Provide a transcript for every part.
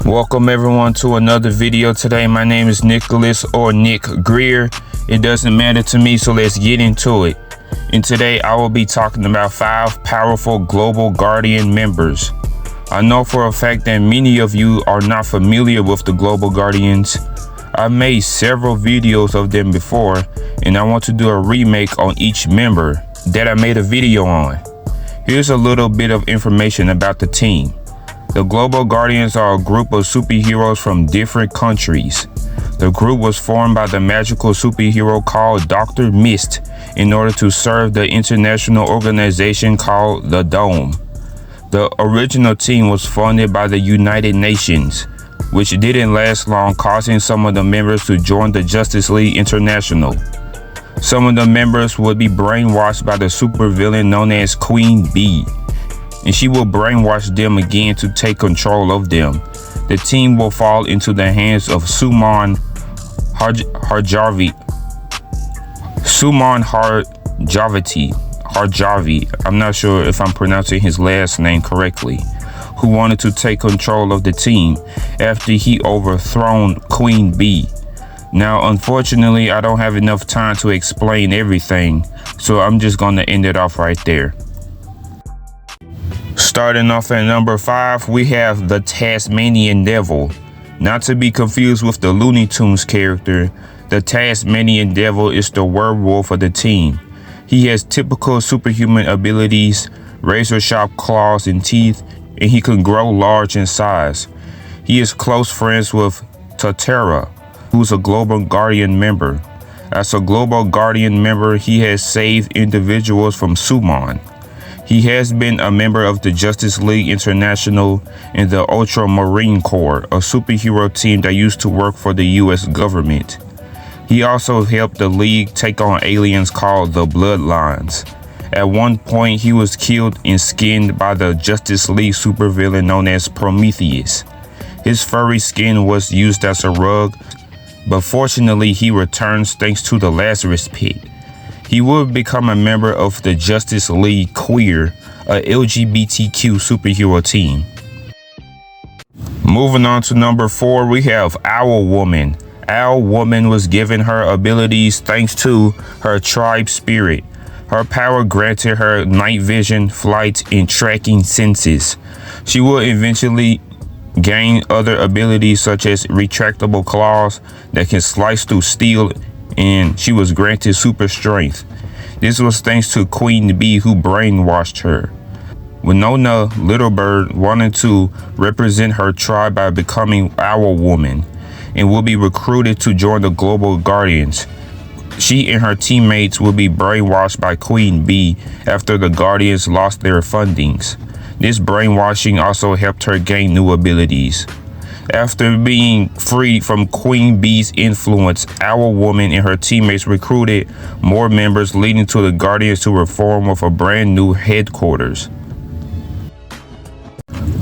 Welcome everyone to another video today. My name is Nicholas or Nick Greer. It doesn't matter to me, so let's get into it. And today I will be talking about 5 powerful Global Guardian members. I know for a fact that many of you are not familiar with the Global Guardians. I've made several videos of them before, and I want to do a remake on each member that I made a video on. Here's a little bit of information about the team. The Global Guardians are a group of superheroes from different countries. The group was formed by the magical superhero called Dr. Mist in order to serve the international organization called the Dome. The original team was funded by the United Nations, which didn't last long, causing some of the members to join the Justice League International. Some of the members would be brainwashed by the supervillain known as Queen Bee, and she will brainwash them again to take control of them. The team will fall into the hands of Suman Harjavi, I'm not sure if I'm pronouncing his last name correctly, who wanted to take control of the team after he overthrown Queen Bee. Now, unfortunately, I don't have enough time to explain everything, so I'm just going to end it off right there. Starting off at number 5, we have the Tasmanian Devil. Not to be confused with the Looney Tunes character, the Tasmanian Devil is the werewolf of the team. He has typical superhuman abilities, razor-sharp claws and teeth, and he can grow large in size. He is close friends with Tatara, who's a Global Guardian member. As a Global Guardian member, he has saved individuals from Suman. He has been a member of the Justice League International and the Ultramarine Corps, a superhero team that used to work for the US government. He also helped the League take on aliens called the Bloodlines. At one point, he was killed and skinned by the Justice League supervillain known as Prometheus. His furry skin was used as a rug, but fortunately he returns thanks to the Lazarus Pit. He will become a member of the Justice League Queer, a LGBTQ superhero team. Moving on to number 4, we have Owl Woman. Owl Woman was given her abilities thanks to her tribe spirit. Her power granted her night vision, flight, and tracking senses. She will eventually gain other abilities such as retractable claws that can slice through steel, and she was granted super strength. This was thanks to Queen Bee, who brainwashed her. Winona Littlebird wanted to represent her tribe by becoming Owl Woman and will be recruited to join the Global Guardians. She and her teammates will be brainwashed by Queen Bee after the Guardians lost their fundings. This brainwashing also helped her gain new abilities. After being freed from Queen Bee's influence, Owl Woman and her teammates recruited more members, leading to the Guardians to reform with a brand new headquarters.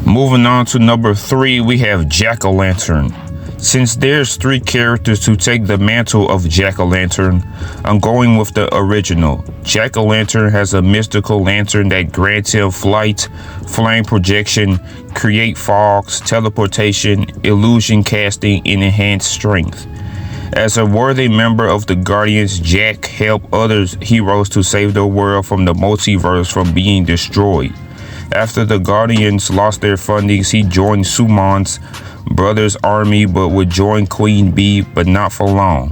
Moving on to number 3, we have Jackolantern. Since there's 3 characters to take the mantle of Jackolantern, I'm going with the original. Jackolantern has a mystical lantern that grants him flight, flame projection, create fogs, teleportation, illusion casting, and enhanced strength. As a worthy member of the Guardians, Jack helped other heroes to save the world from the multiverse from being destroyed. After the Guardians lost their fundings, he joined Suman's brother's army, but would join Queen Bee, but not for long.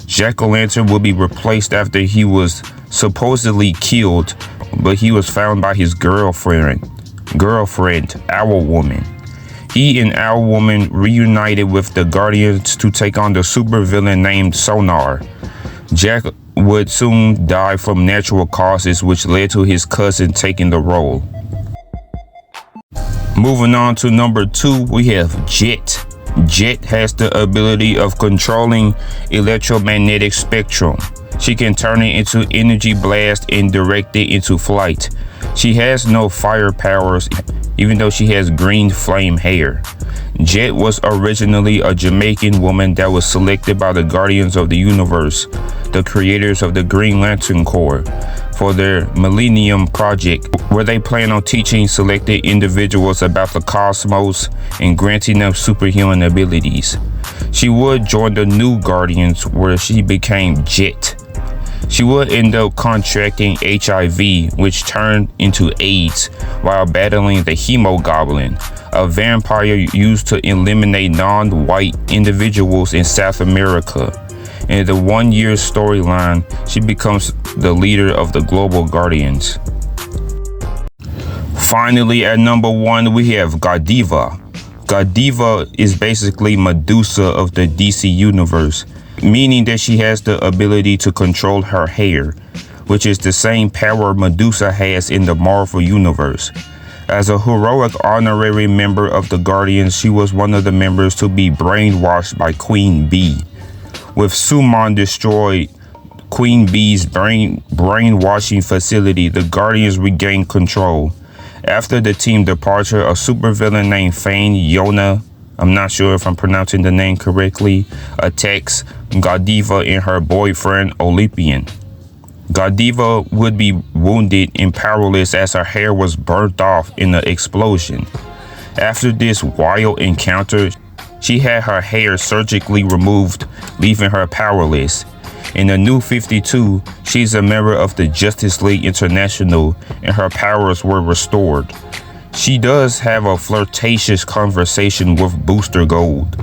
Jackolantern will be replaced after he was supposedly killed, but he was found by his girlfriend, Owl Woman. He and Owl Woman reunited with the Guardians to take on the supervillain named Sonar. Jack would soon die from natural causes, which led to his cousin taking the role. Moving on to number 2, we have Jet. Jet has the ability of controlling electromagnetic spectrum. She can turn it into energy blast and direct it into flight. She has no fire powers, even though she has green flame hair. Jet was originally a Jamaican woman that was selected by the Guardians of the Universe. the creators of the Green Lantern Corps, for their Millennium Project, where they plan on teaching selected individuals about the cosmos and granting them superhuman abilities. She would join the New Guardians, where she became Jet. She would end up contracting HIV, which turned into AIDS, while battling the Hemogoblin, a vampire used to eliminate non-white individuals in South America. In the 1 year storyline, she becomes the leader of the Global Guardians. Finally, at number 1, we have Godiva. Godiva is basically Medusa of the DC universe, meaning that she has the ability to control her hair, which is the same power Medusa has in the Marvel universe. As a heroic honorary member of the Guardians, she was one of the members to be brainwashed by Queen Bee. With Suman destroyed Queen Bee's brainwashing facility, the Guardians regained control. After the team departure, a supervillain named Fane Yona, I'm not sure if I'm pronouncing the name correctly, attacks Godiva and her boyfriend Olympian. Godiva would be wounded and powerless as her hair was burnt off in the explosion. After this wild encounter, she had her hair surgically removed, leaving her powerless. In the New 52, she's a member of the Justice League International, and her powers were restored. She does have a flirtatious conversation with Booster Gold.